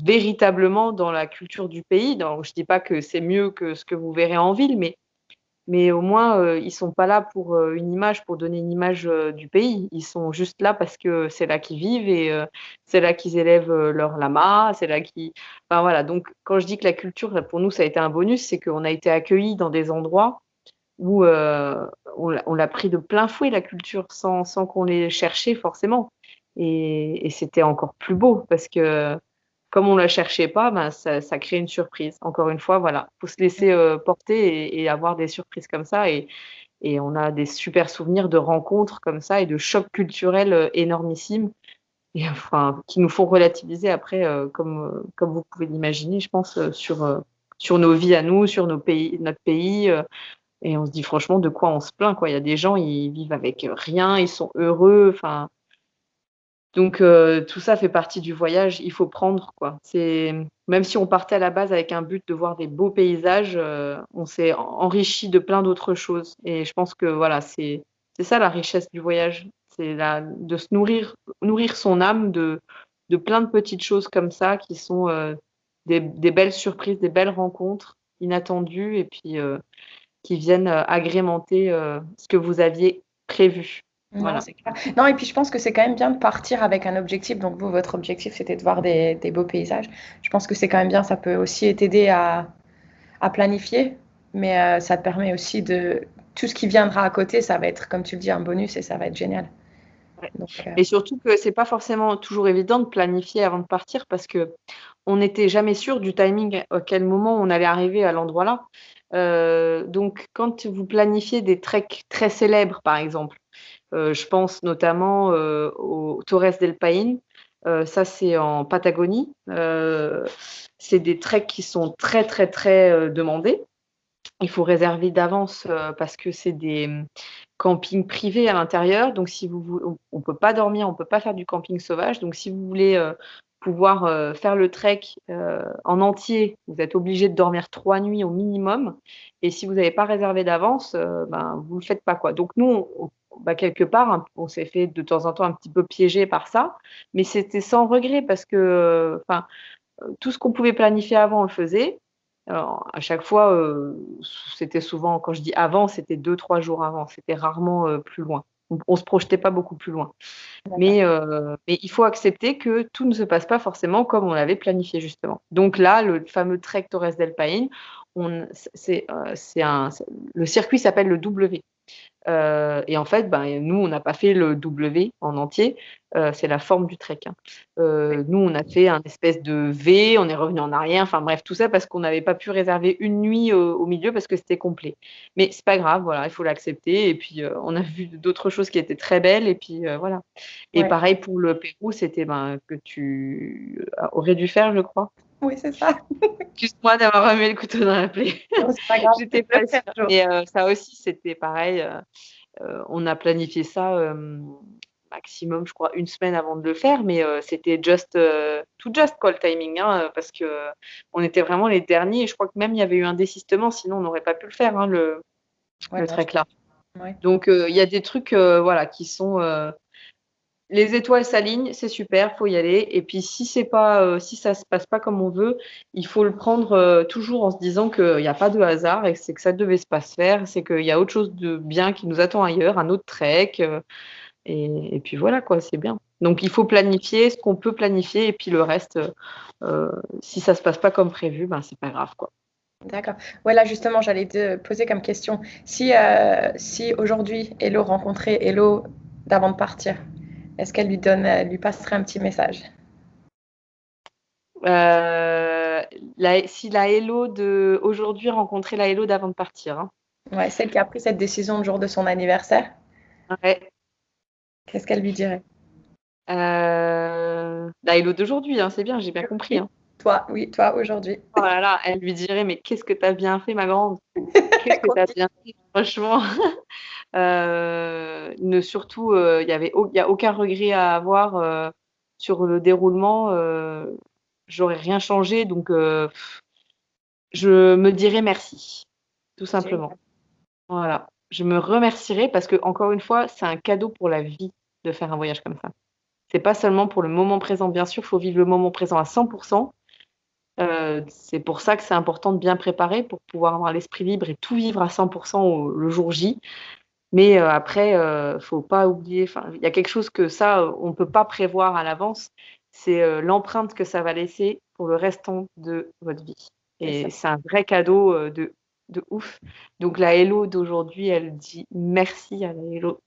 véritablement dans la culture du pays. Donc je dis pas que c'est mieux que ce que vous verrez en ville, mais au moins, ils sont pas là pour, une image, pour donner une image, du pays. Ils sont juste là parce que c'est là qu'ils vivent et c'est là qu'ils élèvent, leurs lamas, c'est là qu'ils enfin voilà, donc quand je dis que la culture, pour nous, ça a été un bonus, c'est qu'on a été accueillis dans des endroits où, on l'a pris de plein fouet la culture sans qu'on l'ait cherché forcément et c'était encore plus beau parce que comme on la cherchait pas, ben ça crée une surprise. Encore une fois, voilà, faut se laisser, porter et avoir des surprises comme ça et on a des super souvenirs de rencontres comme ça et de chocs culturels, énormissimes et enfin, qui nous font relativiser après, comme vous pouvez l'imaginer, je pense, sur nos vies à nous, sur notre pays, et on se dit franchement de quoi on se plaint, quoi. Il y a des gens, ils vivent avec, rien, ils sont heureux, enfin donc tout ça fait partie du voyage, il faut prendre, quoi. C'est même si on partait à la base avec un but de voir des beaux paysages, on s'est enrichi de plein d'autres choses et je pense que voilà, c'est ça la richesse du voyage. C'est de se nourrir son âme de plein de petites choses comme ça qui sont, des belles surprises, des belles rencontres inattendues et puis, qui viennent, agrémenter, ce que vous aviez prévu. Non, Voilà. c'est clair. Non, et puis je pense que c'est quand même bien de partir avec un objectif. Donc vous, votre objectif, c'était de voir des beaux paysages. Je pense que c'est quand même bien. Ça peut aussi t'aider à planifier, mais ça te permet aussi de... Tout ce qui viendra à côté, ça va être, comme tu le dis, un bonus et ça va être génial. Ouais Donc, et surtout que c'est pas forcément toujours évident de planifier avant de partir parce qu'on n'était jamais sûr du timing à quel moment on allait arriver à l'endroit là. Donc quand vous planifiez des treks très célèbres, par exemple, je pense notamment, au Torres del Paine, ça c'est en Patagonie. C'est des treks qui sont très, très, très, demandés. Il faut réserver d'avance, parce que c'est des, campings privés à l'intérieur. Donc si vous vou on peut pas dormir, on peut pas faire du camping sauvage. Donc si vous voulez, pouvoir, faire le trek, en entier, vous êtes obligé de dormir 3 nuits au minimum et si vous n'avez pas réservé d'avance, ben, vous le faites pas, quoi. Donc nous, bah, quelque part, on s'est fait de temps en temps un petit peu piéger par ça, mais c'était sans regret parce que, enfin, tout ce qu'on pouvait planifier avant, on le faisait. Alors, à chaque fois, c'était souvent quand je dis avant, c'était 2-3 jours avant, c'était rarement, plus loin. On se projetait pas beaucoup plus loin. d'accord. Mais il faut accepter que tout ne se passe pas forcément comme on l'avait planifié justement. Donc là, le fameux trek Torres del Paine, on c'est un le circuit s'appelle le W. Et en fait, nous, on n'a pas fait le W en entier. C'est la forme du trek, hein. Nous, on a fait un espèce de V, on est revenu en arrière. Enfin bref, tout ça parce qu'on n'avait pas pu réserver une nuit au milieu parce que c'était complet. Mais c'est pas grave, voilà, il faut l'accepter. Et puis, on a vu d'autres choses qui étaient très belles. Et puis, voilà. Et Ouais. pareil pour le Pérou, c'était que tu aurais dû faire, je crois. Oui, c'est ça. Excuse-moi d'avoir remis le couteau dans la plaie. Non, c'est pas grave. J'étais pas sûre. Et ça aussi, c'était pareil. On a planifié ça maximum, je crois, une semaine avant de le faire, mais c'était tout just quoi, le timing, hein, parce que on était vraiment les derniers. Et je crois que même il y avait eu un désistement, sinon on n'aurait pas pu le faire, hein, le trek là. Ouais. Donc il y a des trucs, voilà, qui sont les étoiles s'alignent, c'est super, faut y aller. Et puis si ça se passe pas comme on veut, il faut le prendre toujours en se disant qu'il n'y a pas de hasard et que c'est que ça devait se pas se faire, c'est qu'il y a autre chose de bien qui nous attend ailleurs, un autre trek. Et puis voilà quoi, c'est bien. Donc il faut planifier ce qu'on peut planifier et puis le reste, si ça se passe pas comme prévu, c'est pas grave quoi. D'accord. Ouais, là justement, j'allais te poser comme question. Si aujourd'hui Hello rencontrait Hello d'avant de partir, est-ce qu'elle lui passerait un petit message? Si la Hello de aujourd'hui rencontrait la Hello d'avant de partir, hein. Ouais, celle qui a pris cette décision le jour de son anniversaire, Ouais. qu'est-ce qu'elle lui dirait? La Hello d'aujourd'hui, hein, c'est bien, j'ai bien compris, hein. Oui, toi aujourd'hui. Oh là là, elle lui dirait, mais qu'est-ce que t'as bien fait, ma grande? Qu'est-ce que t'as bien fait, franchement. Surtout, il y a aucun regret à avoir sur le déroulement. J'aurais rien changé, donc je me dirais merci, tout simplement. Voilà, je me remercierai parce que encore une fois, c'est un cadeau pour la vie de faire un voyage comme ça. C'est pas seulement pour le moment présent, bien sûr, il faut vivre le moment présent à 100%. C'est pour ça que c'est important de bien préparer pour pouvoir avoir l'esprit libre et tout vivre à 100% le jour J. Mais après, faut pas oublier, il y a quelque chose que ça, on peut pas prévoir à l'avance, c'est l'empreinte que ça va laisser pour le restant de votre vie. Et c'est un vrai cadeau de ouf. Donc la Hello d'aujourd'hui, elle dit merci à la Hello.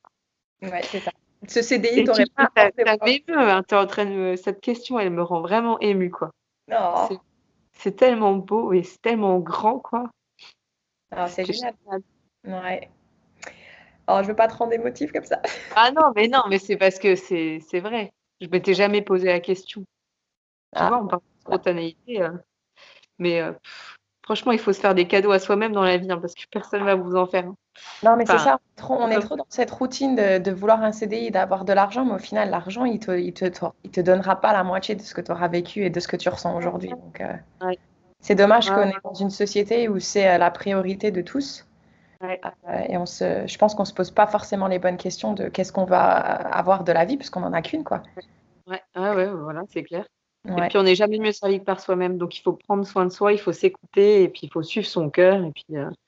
Ouais, c'est ça. Ce CDI, Et t'aurais pas ça apporté. m'émeut, hein, t'es en train de cette question, elle me rend vraiment émue, quoi. Non. C'est tellement beau et c'est tellement grand, quoi. Ah, c'est C'est génial. génial. Ouais. Oh, je veux pas te rendre émotive comme ça. Ah non, mais c'est parce que c'est vrai. Je m'étais jamais posé la question. Tu Ah, vois, on parle de spontanéité, mais franchement, il faut se faire des cadeaux à soi-même dans la vie, hein, parce que personne va vous en faire, hein. non, mais c'est Enfin, ça. On est trop dans cette routine de vouloir un CDI, d'avoir de l'argent, mais au final, l'argent, il te donnera pas la moitié de ce que tu auras vécu et de ce que tu ressens aujourd'hui. Donc, ouais, c'est dommage ouais, qu'on est dans une société où c'est la priorité de tous. ouais, Et je pense qu'on se pose pas forcément les bonnes questions de qu'est-ce qu'on va avoir de la vie, puisqu'on en a qu'une, quoi. ouais, voilà, c'est clair. Et Ouais. puis, on n'est jamais mieux servi que par soi-même, donc il faut prendre soin de soi, il faut s'écouter, et puis il faut suivre son cœur,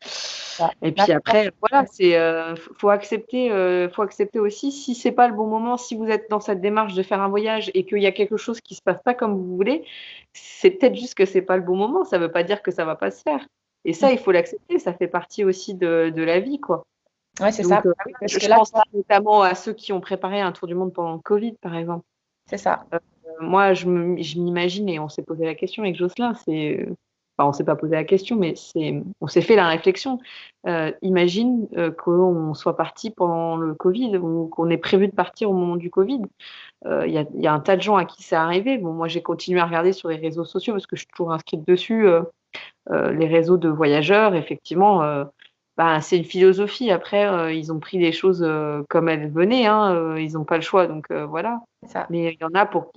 Ça. et Là, puis après, voilà, faut accepter aussi si c'est pas le bon moment, si vous êtes dans cette démarche de faire un voyage et qu'il y a quelque chose qui se passe pas comme vous voulez, c'est peut-être juste que c'est pas le bon moment. Ça veut pas dire que ça va pas se faire. Et ça, il faut l'accepter. Ça fait partie aussi de la vie, quoi. ouais, c'est ça. Donc, Ah oui, parce je que là, pense notamment à ceux qui ont préparé un tour du monde pendant le Covid, par exemple. c'est ça. Moi, je m'imagine, et on s'est posé la question avec Jocelyn, enfin, on s'est pas posé la question, mais on s'est fait la réflexion. Imagine qu'on soit parti pendant le Covid ou qu'on ait prévu de partir au moment du Covid. Il y a un tas de gens à qui c'est arrivé. Bon, moi, j'ai continué à regarder sur les réseaux sociaux parce que je suis toujours inscrite dessus, les réseaux de voyageurs, effectivement. C'est une philosophie. Après, ils ont pris les choses comme elles venaient, hein, ils n'ont pas le choix, donc voilà. C'est ça. Mais il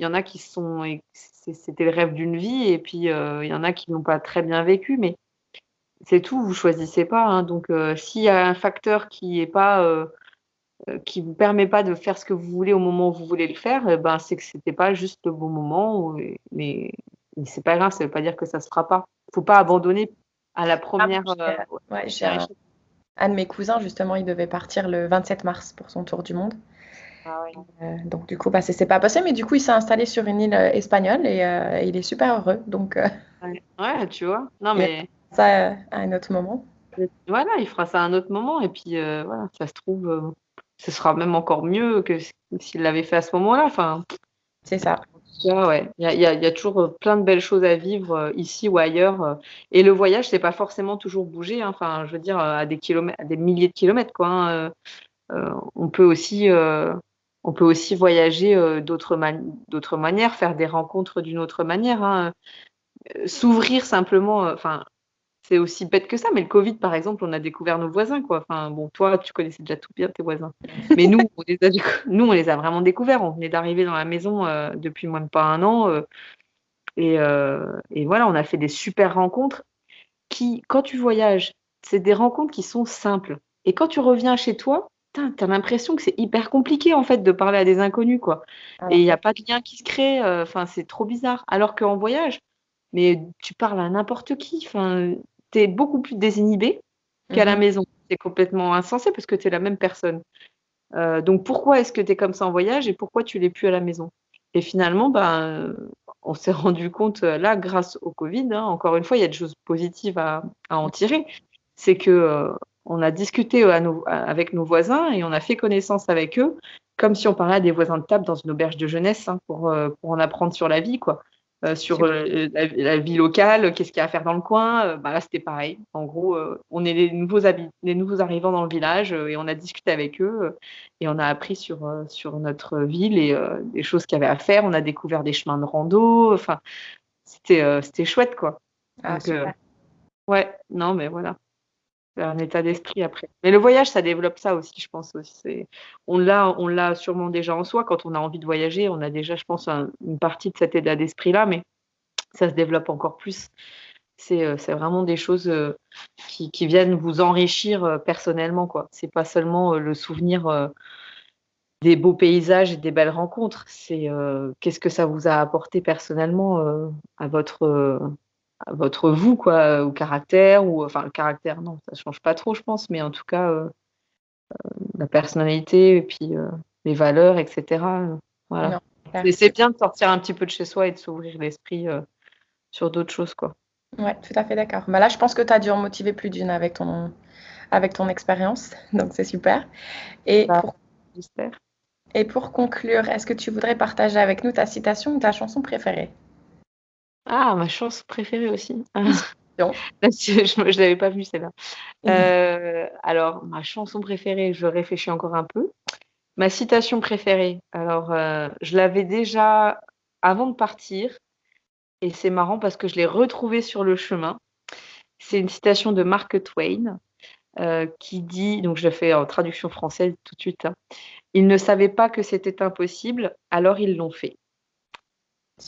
y en a qui c'était le rêve d'une vie, et puis il y en a qui l'ont pas très bien vécu, mais c'est tout, vous choisissez pas, hein. Donc s'il y a un facteur qui vous permet pas de faire ce que vous voulez au moment où vous voulez le faire, c'est que c'était pas juste le bon moment, mais c'est pas grave, ça veut pas dire que ça se fera pas. Faut pas abandonner à la première. Ouais, j'ai un de mes cousins, justement, il devait partir le 27 mars pour son tour du monde. Ah ouais. Donc, du coup, c'est pas passé, mais du coup, il s'est installé sur une île espagnole et il est super heureux. Donc, Ouais, tu vois. Non, il a mais fait ça à un autre moment. Voilà, il fera ça à un autre moment et puis voilà, ça se trouve, ce sera même encore mieux que s'il l'avait fait à ce moment-là. Enfin, C'est ça. ouais, il y a toujours plein de belles choses à vivre ici ou ailleurs. Et le voyage, c'est pas forcément toujours bouger, hein. Enfin, je veux dire, à des kilomètres, à des milliers de kilomètres, quoi, hein. On peut aussi voyager d'autres manières, faire des rencontres d'une autre manière, hein. S'ouvrir simplement, enfin, c'est aussi bête que ça, mais le Covid, par exemple, on a découvert nos voisins, quoi. Enfin, bon, toi, tu connaissais déjà tout bien tes voisins. Mais nous, nous, on les a vraiment découverts. On venait d'arriver dans la maison depuis même pas un an. Et voilà, on a fait des super rencontres qui, quand tu voyages, c'est des rencontres qui sont simples. Et quand tu reviens chez toi, t'as l'impression que c'est hyper compliqué, en fait, de parler à des inconnus, quoi. Et il n'y a pas de lien qui se crée. Enfin, c'est trop bizarre. Alors qu'en voyage, mais tu parles à n'importe qui. Enfin, tu es beaucoup plus désinhibé qu'à la Mhm. maison. C'est complètement insensé parce que tu es la même personne. Donc pourquoi est-ce que tu es comme ça en voyage et pourquoi tu l'es plus à la maison? Et finalement, ben, on s'est rendu compte là, grâce au Covid, hein, encore une fois, il y a des choses positives à en tirer. C'est que on a discuté avec nos voisins et on a fait connaissance avec eux, comme si on parlait à des voisins de table dans une auberge de jeunesse, hein, pour en apprendre sur la vie, quoi. Sur Super. la vie locale, qu'est-ce qu'il y a à faire dans le coin. Bah là, c'était pareil. En gros, on est les nouveaux arrivants dans le village et on a discuté avec eux et on a appris sur notre ville et des choses qu'il y avait à faire. On a découvert des chemins de rando. Enfin, c'était chouette, quoi. Ah, Donc, super. ouais, non, mais voilà. C'est un état d'esprit après. Mais le voyage, ça développe ça aussi, je pense aussi. On l'a sûrement déjà en soi. Quand on a envie de voyager, on a déjà, je pense, une partie de cet état d'esprit-là, mais ça se développe encore plus. C'est vraiment des choses qui viennent vous enrichir personnellement, quoi. C'est pas seulement le souvenir des beaux paysages et des belles rencontres. C'est qu'est-ce que ça vous a apporté personnellement à votre vous, quoi, au caractère, ou enfin le caractère, non, ça change pas trop, je pense, mais en tout cas la personnalité et puis les valeurs, etc. Voilà. Non, clair. C'est bien de sortir un petit peu de chez soi et de s'ouvrir l'esprit sur d'autres choses, quoi. Ouais, tout à fait d'accord. Bah là, je pense que tu as dû en motiver plus d'une avec ton expérience, donc c'est super. Et Bah, pour, j'espère. et pour conclure, est-ce que tu voudrais partager avec nous ta citation ou ta chanson préférée? Ah, ma chanson préférée aussi. Donc, Je l'avais pas vue celle-là. Alors ma chanson préférée, je réfléchis encore un peu. Ma citation préférée, alors, je l'avais déjà avant de partir et c'est marrant parce que je l'ai retrouvée sur le chemin. C'est une citation de Mark Twain, qui dit, donc je le fais en traduction française tout de suite, hein: «Ils ne savaient pas que c'était impossible, alors ils l'ont fait».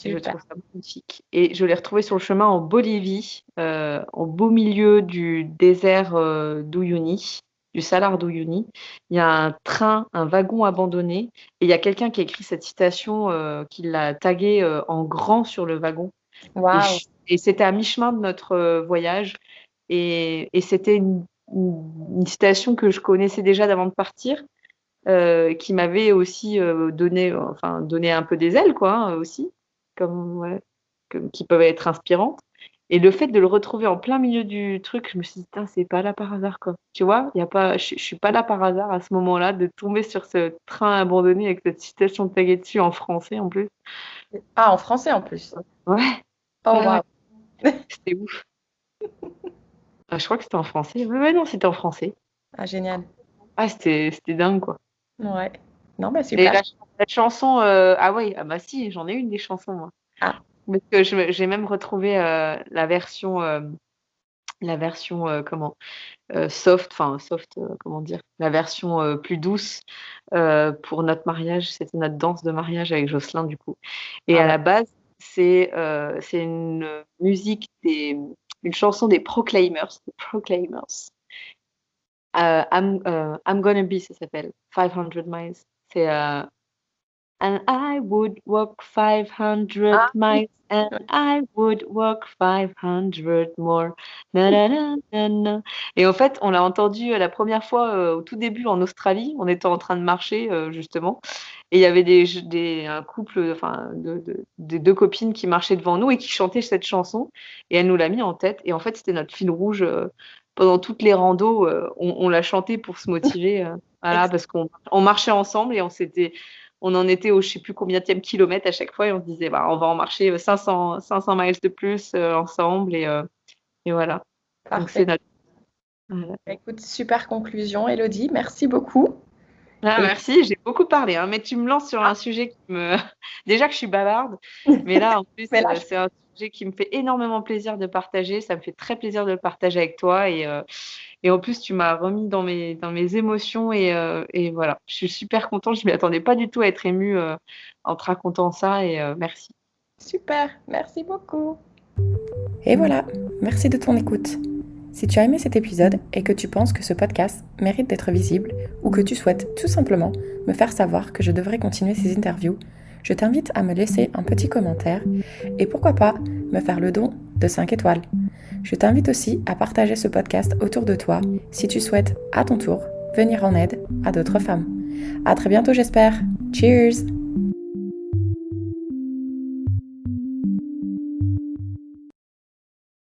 Et je super. trouve ça magnifique et je l'ai retrouvé sur le chemin en Bolivie, au beau milieu du désert, d'Uyuni, du Salar d'Uyuni. Il y a un train, un wagon abandonné et il y a quelqu'un qui a écrit cette citation, qui l'a taguée, en grand sur le wagon Waouh. et c'était à mi-chemin de notre, voyage et c'était une citation que je connaissais déjà d'avant de partir, qui m'avait aussi, donné un peu des ailes, quoi, hein, aussi, comme ouais, qui peuvent être inspirantes et le fait de le retrouver en plein milieu du truc, je me suis dit: «Putain, c'est pas là par hasard, quoi». Tu vois? Il y a pas je suis pas là par hasard à ce moment-là de tomber sur ce train abandonné avec cette citation taguée dessus en français, en plus. Ah, en français en plus. Ouais, Oh, ouais, ouais, waouh. c'était ouf. Ah, je crois que c'était en français. Ouais, ouais, non, c'était en français. Ah, génial. Ah, c'était dingue, quoi. Ouais. Non, bah Et super. la chanson, ah ouais, ah bah si, j'en ai une des chansons, moi. Ah, Parce que j'ai même retrouvé la version comment soft, enfin soft, comment dire, la version plus douce pour notre mariage. C'était notre danse de mariage avec Jocelyn du coup. Et ah à bah, la base, c'est une chanson des Proclaimers. I'm Gonna Be, ça s'appelle 500 Miles. C'est And I would walk 500 ah oui. miles and I would walk 500 more. Na, na, na, na, na. Et en fait, on l'a entendu la première fois au tout début en Australie. On était en train de marcher justement, et il y avait un couple, enfin des deux copines qui marchaient devant nous et qui chantaient cette chanson. Et elle nous l'a mis en tête. Et en fait, c'était notre fil rouge pendant toutes les randos, on l'a chanté pour se motiver. Voilà, parce qu'on marchait ensemble et on en était au je sais plus combienième kilomètre à chaque fois et on se disait, bah, on va en marcher 500 miles de plus ensemble et voilà. Donc c'est Parfait. voilà. Écoute, super conclusion, Elodie. Merci beaucoup. Ah, Et merci, j'ai beaucoup parlé, hein, mais tu me lances sur un sujet qui me. Déjà que je suis bavarde, mais là, en plus, mais là, c'est un sujet qui me fait énormément plaisir de partager. Ça me fait très plaisir de le partager avec toi. Et en plus, tu m'as remis dans mes émotions. Et voilà, je suis super contente. Je m'y attendais pas du tout à être émue en te racontant ça. Et merci. super, merci beaucoup. Et voilà, merci de ton écoute. Si tu as aimé cet épisode et que tu penses que ce podcast mérite d'être visible ou que tu souhaites tout simplement me faire savoir que je devrais continuer ces interviews, je t'invite à me laisser un petit commentaire et pourquoi pas me faire le don de 5 étoiles. Je t'invite aussi à partager ce podcast autour de toi si tu souhaites à ton tour venir en aide à d'autres femmes. À très bientôt j'espère. Cheers!